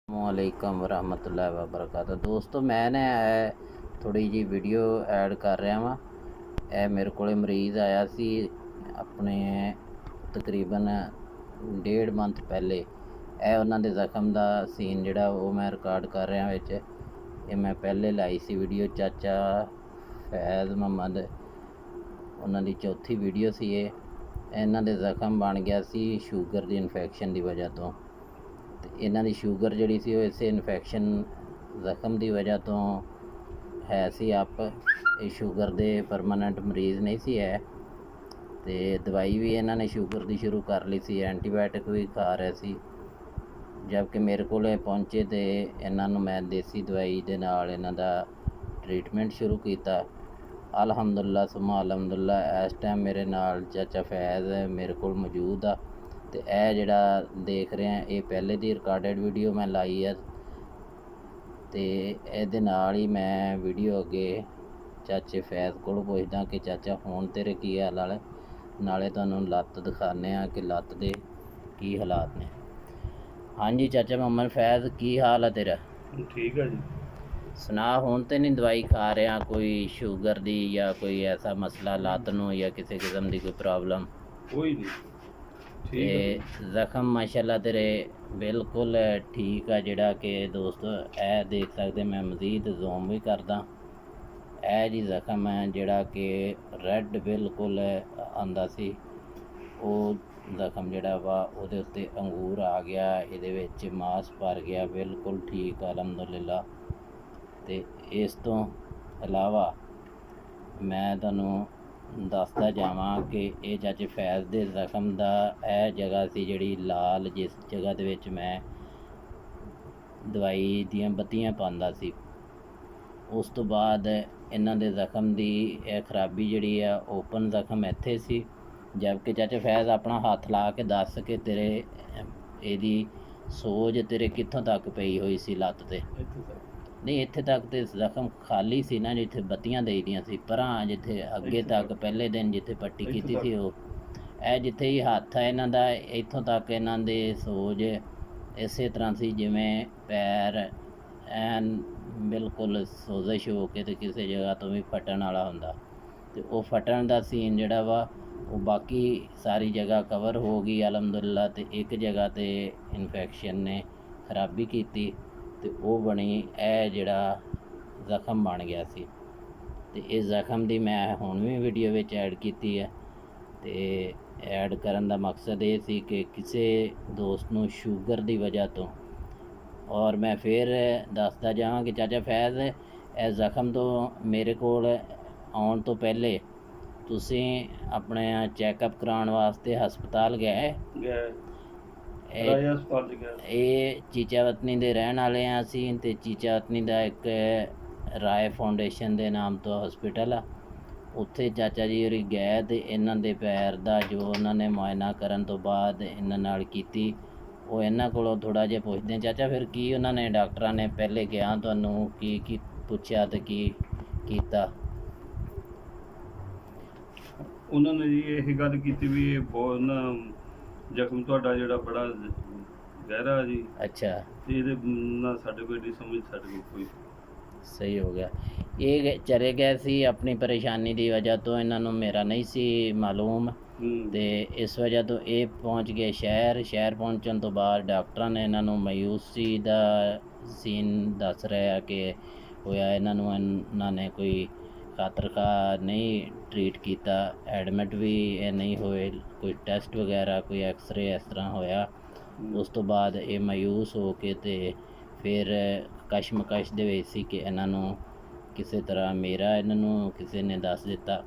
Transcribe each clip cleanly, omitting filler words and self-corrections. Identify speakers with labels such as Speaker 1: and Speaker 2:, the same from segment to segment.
Speaker 1: ਵਾਲੇਕਮ ਵਰਹਿਮਤੁल्लाहि ਵਬਰਕਾਤੁਹ। ਦੋਸਤੋ ਮੈਂ ਨਾ ਥੋੜੀ ਜੀ ਵੀਡੀਓ ਐਡ ਕਰ ਰਿਹਾ ਵਾਂ। ਇਹ ਮੇਰੇ ਕੋਲੇ ਮਰੀਜ਼ ਆਇਆ ਸੀ ਆਪਣੇ ਤਕਰੀਬਨ 1.5 ਮੰਥ ਪਹਿਲੇ। ਇਹ ਉਹਨਾਂ ਦੇ ਜ਼ਖਮ ਦਾ ਸੀਨ ਜਿਹੜਾ ਉਹ ਮੈਂ ਰਿਕਾਰਡ ਕਰ ਰਿਹਾ ਵਿੱਚ। ਇਹ ਮੈਂ ਪਹਿਲੇ ਲਾਈ ਸੀ ਵੀਡੀਓ ਚਾਚਾ ਫੈਜ਼ ਮੁਹੰਮਦ, ਉਹਨਾਂ ਦੀ ਚੌਥੀ ਵੀਡੀਓ ਸੀ ਇਹ। ਇਹਨਾਂ ਦੇ ਜ਼ਖਮ ਬਣ ਗਿਆ ਸੀ ਸ਼ੂਗਰ ਦੀ ਇਨਫੈਕਸ਼ਨ ਦੀ ਵਜ੍ਹਾ ਤੋਂ। ਤੇ ਇਹਨਾਂ ਦੀ ਸ਼ੂਗਰ ਜਿਹੜੀ ਸੀ ਉਹ ਇਸੇ ਇਨਫੈਕਸ਼ਨ ਜ਼ਖਮ ਦੀ ਵਜ੍ਹਾ ਤੋਂ ਹੈ ਸੀ ਅਪ। ਇਹ ਸ਼ੂਗਰ ਦੇ ਪਰਮਾਨੈਂਟ ਮਰੀਜ਼ ਨਹੀਂ ਸੀ ਹੈ। ਤੇ ਦਵਾਈ ਵੀ ਇਹਨਾਂ ਨੇ ਸ਼ੂਗਰ ਦੀ ਸ਼ੁਰੂ ਕਰ ਲਈ ਸੀ, ਐਂਟੀਬਾਇਓਟਿਕ ਵੀ ਖਾ ਰਹੇ ਸੀ। ਜਦ ਕਿ ਮੇਰੇ ਕੋਲ ਪਹੁੰਚੇ ਤੇ ਇਹਨਾਂ ਨੂੰ ਮੈਂ ਦੇਸੀ ਦਵਾਈ ਦੇ ਨਾਲ ਇਹਨਾਂ ਦਾ ਟ੍ਰੀਟਮੈਂਟ ਸ਼ੁਰੂ ਕੀਤਾ। ਅਲਹਮਦੁਲਿਲਾ ਸੁਮਾ ਅਲਹਮਦੁਲਿਲਾ ਇਸ ਟਾਈਮ ਮੇਰੇ ਨਾਲ ਚਾਚਾ ਫੈਜ਼ ਮੇਰੇ ਕੋਲ ਮੌਜੂਦ ਆ। ਤੇ ਇਹ ਜਿਹੜਾ ਦੇਖ ਰਹੇ ਆ ਇਹ ਪਹਿਲੇ ਦੀ ਰਿਕਾਰਡਡ ਵੀਡੀਓ ਮੈਂ ਲਾਈ ਆ। ਤੇ ਇਹਦੇ ਨਾਲ ਹੀ ਮੈਂ ਵੀਡੀਓ ਅੱਗੇ ਚਾਚੇ ਫੈਜ਼ ਕੋਲ ਪੁੱਛਦਾ ਕਿ ਚਾਚਾ ਹੁਣ ਤੇਰੇ ਕੀ ਹਾਲ ਵਾਲੇ, ਨਾਲੇ ਤੁਹਾਨੂੰ ਲੱਤ ਦਿਖਾਉਂਦੇ ਆ ਕਿ ਲੱਤ ਦੇ ਕੀ ਹਾਲਾਤ ਨੇ। ਹਾਂਜੀ ਚਾਚਾ ਮੁਹੰਮਦ ਫੈਜ਼, ਕੀ ਹਾਲ ਆ ਤੇਰਾ?
Speaker 2: ਠੀਕ ਹੈ ਜੀ।
Speaker 1: ਸੁਣਾ, ਹੁਣ ਤੇ ਨਹੀਂ ਦਵਾਈ ਖਾ ਰਿਹਾ ਕੋਈ ਸ਼ੂਗਰ ਦੀ ਜਾਂ ਕੋਈ ਐਸਾ ਮਸਲਾ ਲੱਤ ਨੂੰ ਜਾਂ ਕਿਸੇ ਕਿਸਮ ਦੀ ਕੋਈ ਪ੍ਰੋਬਲਮ?
Speaker 2: ਕੋਈ ਨਹੀਂ,
Speaker 1: ਤੇ ਜ਼ਖਮ ਮਾਸ਼ਾਅੱਲਾ ਤੇਰੇ ਬਿਲਕੁਲ ਠੀਕ ਆ। ਜਿਹੜਾ ਕਿ ਦੋਸਤੋ ਇਹ ਦੇਖ ਸਕਦੇ, ਮੈਂ ਮਜ਼ੀਦ ਜ਼ੂਮ ਵੀ ਕਰਦਾ। ਇਹ ਜੀ ਜ਼ਖਮ ਹੈ ਜਿਹੜਾ ਕਿ ਰੈੱਡ ਬਿਲਕੁਲ ਆਂਦਾ ਸੀ। ਉਹ ਜ਼ਖਮ ਜਿਹੜਾ ਵਾ ਉਹਦੇ ਉੱਤੇ ਅੰਗੂਰ ਆ ਗਿਆ, ਇਹਦੇ ਵਿੱਚ ਮਾਸ ਭਰ ਗਿਆ, ਬਿਲਕੁਲ ਠੀਕ ਅਲਹਮਦੁਲਿਲਾ। ਤੇ ਇਸ ਤੋਂ ਇਲਾਵਾ ਮੈਂ ਤੁਹਾਨੂੰ ਦੱਸਦਾ ਜਾਵਾਂ ਕਿ ਇਹ ਚਾਚੇ ਫੈਜ਼ ਦੇ ਜ਼ਖਮ ਦਾ ਇਹ ਜਗ੍ਹਾ ਸੀ ਜਿਹੜੀ ਲਾਲ, ਜਿਸ ਜਗ੍ਹਾ ਦੇ ਵਿੱਚ ਮੈਂ ਦਵਾਈ ਦੀਆਂ ਬੱਤੀਆਂ ਪਾਉਂਦਾ ਸੀ। ਉਸ ਤੋਂ ਬਾਅਦ ਇਹਨਾਂ ਦੇ ਜ਼ਖਮ ਦੀ ਇਹ ਖਰਾਬੀ ਜਿਹੜੀ ਆ ਓਪਨ ਜ਼ਖਮ ਇੱਥੇ ਸੀ। ਜਦਕਿ ਚਾਚਾ ਫੈਜ਼ ਆਪਣਾ ਹੱਥ ਲਾ ਕੇ ਦੱਸ ਕਿ ਤੇਰੇ ਇਹਦੀ ਸੋਜ ਤੇਰੇ ਕਿੱਥੋਂ ਤੱਕ ਪਈ ਹੋਈ ਸੀ ਲੱਤ ਤੇ? ਨਹੀਂ, ਇੱਥੇ ਤੱਕ ਤੇ ਜ਼ਖਮ ਖਾਲੀ ਸੀ ਨਾ, ਜਿੱਥੇ ਬੱਤੀਆਂ ਦੇਈਆਂ ਸੀ ਪਰਾਂ, ਜਿੱਥੇ ਅੱਗੇ ਤੱਕ ਪਹਿਲੇ ਦਿਨ ਜਿੱਥੇ ਪੱਟੀ ਕੀਤੀ ਸੀ ਉਹ। ਇਹ ਜਿੱਥੇ ਹੀ ਹੱਥ ਹੈ ਇਹਨਾਂ ਦਾ, ਇੱਥੋਂ ਤੱਕ ਇਹਨਾਂ ਦੇ ਸੋਜ ਇਸੇ ਤਰ੍ਹਾਂ ਸੀ ਜਿਵੇਂ ਪੈਰ ਐਨ ਬਿਲਕੁਲ ਸੋਜ਼ਸ਼ ਹੋ ਕੇ ਤੇ ਕਿਸੇ ਜਗ੍ਹਾ ਤੋਂ ਵੀ ਫਟਣ ਵਾਲਾ ਹੁੰਦਾ। ਤੇ ਉਹ ਫਟਣ ਦਾ ਸੀਨ ਜਿਹੜਾ ਵਾ ਉਹ ਬਾਕੀ ਸਾਰੀ ਜਗ੍ਹਾ ਕਵਰ ਹੋ ਗਈ ਅਲਹਮਦੁਲਿਲਾ। ਤੇ ਇੱਕ ਜਗ੍ਹਾ ਤੇ ਇਨਫੈਕਸ਼ਨ ਨੇ ਖਰਾਬੀ ਕੀਤੀ ਤੇ ਉਹ ਬਣੀ ਇਹ ਜਿਹੜਾ ਜ਼ਖਮ ਬਣ ਗਿਆ ਸੀ। ਤੇ ਇਸ ਜ਼ਖਮ ਦੀ ਮੈਂ ਹੁਣ ਵੀ ਵੀਡੀਓ ਵਿੱਚ ਐਡ ਕੀਤੀ ਹੈ। ਤੇ ਐਡ ਕਰਨ ਦਾ ਮਕਸਦ ਇਹ ਸੀ ਕਿ ਕਿਸੇ ਦੋਸਤ ਨੂੰ ਸ਼ੂਗਰ ਦੀ ਵਜ੍ਹਾ ਤੋਂ, ਔਰ ਮੈਂ ਫਿਰ ਦੱਸਦਾ ਜਾਵਾਂ ਕਿ ਚਾਚਾ ਫੈਜ਼ ਇਹ ਜ਼ਖਮ ਤੋਂ ਮੇਰੇ ਕੋਲ ਆਉਣ ਤੋਂ ਪਹਿਲੇ ਤੁਸੀਂ ਆਪਣੇ ਚੈੱਕਅਪ ਕਰਾਉਣ ਵਾਸਤੇ ਹਸਪਤਾਲ ਗਏ? ਇਹ ਚੀਚਾ ਵਤਨੀ ਦੇ ਰਹਿਣ ਵਾਲੇ ਹਾਂ ਅਸੀਂ। ਤੇ ਚੀਚਾ ਵਤਨੀ ਦਾ ਇੱਕ ਰਾਏ ਫਾਊਂਡੇਸ਼ਨ ਦੇ ਨਾਮ ਤੋਂ ਹਸਪੀਟਲ ਆ, ਉੱਥੇ ਚਾਚਾ ਜੀ ਹੋਰੀ ਗਏ ਤੇ ਇਹਨਾਂ ਦੇ ਪੈਰ ਦਾ ਜੋ ਉਹਨਾਂ ਨੇ ਮੁਆਇਨਾ ਕਰਨ ਤੋਂ ਬਾਅਦ ਇਹਨਾਂ ਨਾਲ ਕੀਤੀ, ਉਹ ਇਹਨਾਂ ਕੋਲੋਂ ਥੋੜ੍ਹਾ ਜਿਹਾ ਪੁੱਛਦੇ ਹਾਂ। ਚਾਚਾ ਫਿਰ ਕੀ ਉਹਨਾਂ ਨੇ, ਡਾਕਟਰਾਂ ਨੇ ਪਹਿਲੇ ਗਿਆ ਤੁਹਾਨੂੰ ਕੀ ਪੁੱਛਿਆ ਤੇ ਕੀ ਕੀਤਾ?
Speaker 2: ਉਹਨਾਂ ਨੇ ਜੀ ਇਹ ਗੱਲ ਕੀਤੀ ਵੀ ਇਹ ਬਹੁਤ ਨਾ ਜ਼ਖਮ ਤੁਹਾਡਾ ਜਿਹੜਾ ਬੜਾ ਗਹਿਰਾ ਜੀ।
Speaker 1: ਅੱਛਾ,
Speaker 2: ਤੇ ਇਹਦੇ ਨਾਲ ਸਾਡੇ ਕੋਲ ਨਹੀਂ ਸਮਝ, ਸਾਡੇ ਕੋਲ ਕੋਈ।
Speaker 1: ਸਹੀ ਹੋ ਗਿਆ। ਇਹ ਚਲੇ ਗਏ ਸੀ ਆਪਣੀ ਪਰੇਸ਼ਾਨੀ ਦੀ ਵਜ੍ਹਾ ਤੋਂ, ਇਹਨਾਂ ਨੂੰ ਮੇਰਾ ਨਹੀਂ ਸੀ ਮਾਲੂਮ। ਤੇ ਇਸ ਵਜ੍ਹਾ ਤੋਂ ਇਹ ਪਹੁੰਚ ਗਏ ਸ਼ਹਿਰ ਪਹੁੰਚਣ ਤੋਂ ਬਾਅਦ ਡਾਕਟਰਾਂ ਨੇ ਇਹਨਾਂ ਨੂੰ ਮਾਯੂਸੀ ਦਾ ਸੀਨ ਦੱਸ ਰਿਹਾ ਕਿ ਹੋਇਆ। ਇਹਨਾਂ ਨੇ ਕੋਈ ਖਾਤਰਖਾਹ ਨਹੀਂ ਟਰੀਟ ਕੀਤਾ, ਐਡਮਿਟ ਵੀ ਇਹ ਨਹੀਂ ਹੋਏ, ਕੋਈ ਟੈਸਟ ਵਗੈਰਾ ਕੋਈ ਐਕਸਰੇ ਇਸ ਤਰ੍ਹਾਂ ਹੋਇਆ। ਉਸ ਤੋਂ ਬਾਅਦ ਇਹ ਮਾਯੂਸ ਹੋ ਕੇ ਤੇ ਫਿਰ ਕਸ਼ਮਕਸ਼ ਦੇ ਵਿੱਚ ਸੀ ਕਿ ਇਹਨਾਂ ਨੂੰ ਕਿਸੇ ਤਰ੍ਹਾਂ ਇਹਨਾਂ ਨੂੰ ਕਿਸੇ ਨੇ ਦੱਸ ਦਿੱਤਾ।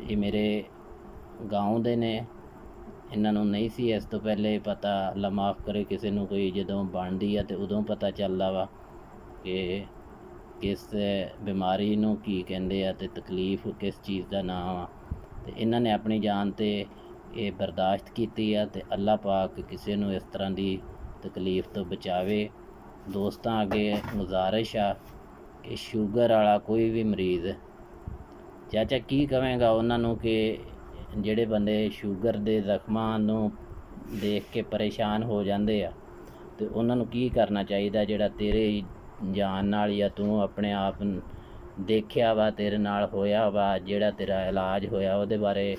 Speaker 1: ਇਹ ਮੇਰੇ ਗਾਉਂ ਦੇ ਨੇ, ਇਹਨਾਂ ਨੂੰ ਨਹੀਂ ਸੀ ਇਸ ਤੋਂ ਪਹਿਲੇ ਪਤਾ। ਅੱਲਾ ਮਾਫ ਕਰੇ, ਕਿਸੇ ਨੂੰ ਕੋਈ ਜਦੋਂ ਬਣਦੀ ਆ ਤੇ ਉਦੋਂ ਪਤਾ ਚੱਲਦਾ ਵਾ ਕਿ ਕਿਸ ਬਿਮਾਰੀ ਨੂੰ ਕੀ ਕਹਿੰਦੇ ਆ ਤੇ ਤਕਲੀਫ ਕਿਸ ਚੀਜ਼ ਦਾ ਨਾਮ ਆ। ਤੇ ਇਹਨਾਂ ਨੇ ਆਪਣੀ ਜਾਨ ਤੇ ਇਹ ਬਰਦਾਸ਼ਤ ਕੀਤੀ ਆ ਤੇ ਅੱਲਾ ਪਾਕ ਕਿਸੇ ਨੂੰ ਇਸ ਤਰ੍ਹਾਂ ਦੀ ਤਕਲੀਫ ਤੋਂ ਬਚਾਵੇ। ਦੋਸਤਾਂ ਅੱਗੇ ਗੁਜ਼ਾਰਿਸ਼ ਆ ਕਿ ਸ਼ੂਗਰ ਵਾਲਾ ਕੋਈ ਵੀ ਮਰੀਜ਼, ਚਾਚਾ ਕੀ ਕਹੇਗਾ ਉਹਨਾਂ ਨੂੰ ਕਿ ਜਿਹੜੇ ਬੰਦੇ ਸ਼ੂਗਰ ਦੇ ਜ਼ਖਮਾਂ ਨੂੰ ਦੇਖ ਕੇ ਪਰੇਸ਼ਾਨ ਹੋ ਜਾਂਦੇ ਆ ਤੇ ਉਹਨਾਂ ਨੂੰ ਕੀ ਕਰਨਾ ਚਾਹੀਦਾ ਜਿਹੜਾ ਤੇਰੇ ਜਾਣ ਨਾਲ ਜਾਂ ਤੂੰ ਆਪਣੇ ਆਪ ਨੂੰ ਦੇਖਿਆ ਵਾ, ਤੇਰੇ ਨਾਲ ਹੋਇਆ ਵਾ, ਜਿਹੜਾ ਤੇਰਾ ਇਲਾਜ ਹੋਇਆ ਉਹਦੇ ਬਾਰੇ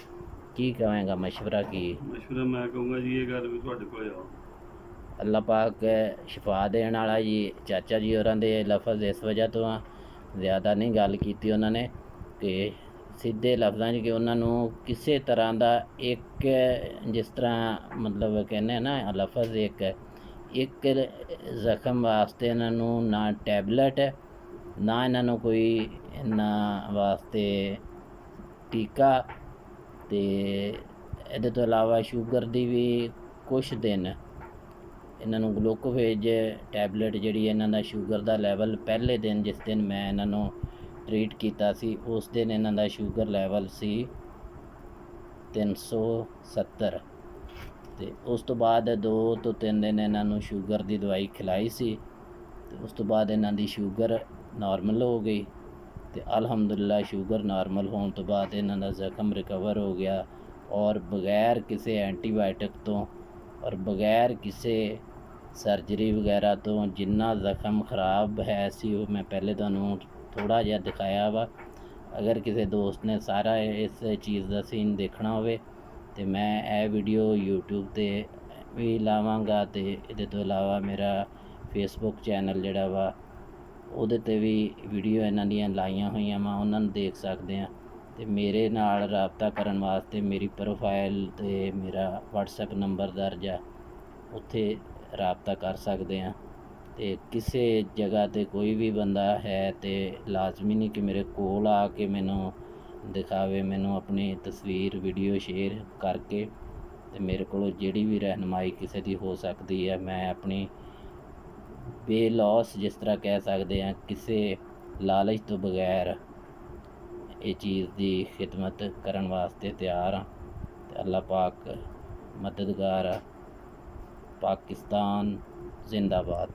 Speaker 1: ਕੀ ਕਹੇਂਗਾ, ਮਸ਼ਵਰਾ ਕੀ?
Speaker 2: ਮਸ਼ਵਰਾ ਮੈਂ ਕਹੂੰਗਾ ਜੀ ਇਹ ਗੱਲ ਵੀ ਤੁਹਾਡੇ ਕੋਲ ਆਓ।
Speaker 1: ਅੱਲਾ ਪਾਕ ਸ਼ਿਫਾ ਦੇਣ ਵਾਲਾ ਜੀ। ਚਾਚਾ ਜੀ ਹੋਰਾਂ ਦੇ ਲਫ਼ਜ਼ ਇਸ ਵਜ੍ਹਾ ਤੋਂ ਆ, ਜ਼ਿਆਦਾ ਨਹੀਂ ਗੱਲ ਕੀਤੀ ਉਹਨਾਂ ਨੇ, ਕਿ ਸਿੱਧੇ ਲਫ਼ਜ਼ਾਂ 'ਚ ਕਿ ਉਹਨਾਂ ਨੂੰ ਕਿਸੇ ਤਰ੍ਹਾਂ ਦਾ ਇੱਕ, ਜਿਸ ਤਰ੍ਹਾਂ ਮਤਲਬ ਕਹਿੰਦੇ ਆ ਨਾ ਲਫ਼ਜ਼ ਇੱਕ ਜ਼ਖਮ ਵਾਸਤੇ ਇਹਨਾਂ ਨੂੰ ਨਾ ਟੈਬਲੇਟ, ਨਾ ਇਹਨਾਂ ਨੂੰ ਕੋਈ ਇਹਨਾਂ ਵਾਸਤੇ ਟੀਕਾ, ਤੇ ਇਹਦੇ ਤੋਂ ਇਲਾਵਾ ਸ਼ੂਗਰ ਦੀ ਵੀ ਕੁਛ ਦਿਨ ਇਹਨਾਂ ਨੂੰ ਗਲੂਕੋਵੇਜ ਟੈਬਲੇਟ ਜਿਹੜੀ ਇਹਨਾਂ ਦਾ ਸ਼ੂਗਰ ਦਾ ਲੈਵਲ ਪਹਿਲੇ ਦਿਨ, ਜਿਸ ਦਿਨ ਮੈਂ ਇਹਨਾਂ ਨੂੰ ਟਰੀਟ ਕੀਤਾ ਸੀ, ਉਸ ਦਿਨ ਇਹਨਾਂ ਦਾ ਸ਼ੂਗਰ ਲੈਵਲ ਸੀ 370, ਤੇ ਉਸ ਤੋਂ ਬਾਅਦ 2 ਤੋਂ 3 ਦਿਨ ਇਹਨਾਂ ਨੂੰ ਸ਼ੂਗਰ ਦੀ ਦਵਾਈ ਖਿਲਾਈ ਸੀ, ਤੇ ਉਸ ਤੋਂ ਬਾਅਦ ਇਹਨਾਂ ਦੀ ਸ਼ੂਗਰ ਨਾਰਮਲ ਹੋ ਗਈ। ਤੇ ਅਲਹਮਦੁਲਿਲਾ ਸ਼ੂਗਰ ਨਾਰਮਲ ਹੋਣ ਤੋਂ ਬਾਅਦ ਇਹਨਾਂ ਦਾ ਜ਼ਖਮ ਰਿਕਵਰ ਹੋ ਗਿਆ, ਔਰ ਬਗੈਰ ਕਿਸੇ ਐਂਟੀਬਾਇਓਟਿਕ ਤੋਂ ਔਰ ਬਗੈਰ ਕਿਸੇ ਸਰਜਰੀ ਵਗੈਰਾ ਤੋਂ ਜਿੰਨਾ ਜ਼ਖਮ ਖਰਾਬ ਹੈ ਸੀ ਉਹ ਮੈਂ ਪਹਿਲੇ ਤੁਹਾਨੂੰ ਥੋੜ੍ਹਾ ਜਿਹਾ ਦਿਖਾਇਆ ਵਾ। ਅਗਰ ਕਿਸੇ ਦੋਸਤ ਨੇ ਸਾਰਾ ਇਸ ਚੀਜ਼ ਦਾ ਸੀਨ ਦੇਖਣਾ ਹੋਵੇ ਤੇ ਮੈਂ ਇਹ ਵੀਡੀਓ YouTube 'ਤੇ ਵੀ ਲਾਵਾਂਗਾ, ਤੇ ਇਹਦੇ ਤੋਂ ਇਲਾਵਾ ਮੇਰਾ ਫੇਸਬੁੱਕ ਚੈਨਲ ਜਿਹੜਾ ਵਾ ਉਹਦੇ 'ਤੇ ਵੀ ਵੀਡੀਓ ਇਹਨਾਂ ਦੀਆਂ ਲਾਈਆਂ ਹੋਈਆਂ ਵਾ, ਉਹਨਾਂ ਨੂੰ ਦੇਖ ਸਕਦੇ ਆ। ਤੇ ਮੇਰੇ ਨਾਲ ਰਾਬਤਾ ਕਰਨ ਵਾਸਤੇ ਮੇਰੀ ਪ੍ਰੋਫਾਈਲ 'ਤੇ ਮੇਰਾ WhatsApp ਨੰਬਰ ਦਰਜ ਆ, ਉੱਥੇ ਰਾਬਤਾ ਕਰ ਸਕਦੇ ਆ। ਤੇ ਕਿਸੇ ਜਗ੍ਹਾ 'ਤੇ ਕੋਈ ਵੀ ਬੰਦਾ ਹੈ ਤੇ ਲਾਜ਼ਮੀ ਨਹੀਂ ਕਿ ਮੇਰੇ ਕੋਲ ਆ ਕੇ ਮੈਨੂੰ ਦਿਖਾਵੇ, ਮੈਨੂੰ ਆਪਣੀ ਤਸਵੀਰ ਵੀਡੀਓ ਸ਼ੇਅਰ ਕਰਕੇ ਤੇ ਮੇਰੇ ਕੋਲੋਂ ਜਿਹੜੀ ਵੀ ਰਹਿਨਮਾਈ ਕਿਸੇ ਦੀ ਹੋ ਸਕਦੀ ਹੈ, ਮੈਂ ਆਪਣੀ ਬੇਲੌਸ ਜਿਸ ਤਰ੍ਹਾਂ ਕਹਿ ਸਕਦੇ ਹਾਂ, ਕਿਸੇ ਲਾਲਚ ਤੋਂ ਬਗੈਰ ਇਹ ਚੀਜ਼ ਦੀ ਖਿਦਮਤ ਕਰਨ ਵਾਸਤੇ ਤਿਆਰ ਹਾਂ। ਤੇ ਅੱਲਾ ਪਾਕ ਮਦਦਗਾਰ ਆ। ਪਾਕਿਸਤਾਨ ਜ਼ਿੰਦਾਬਾਦ।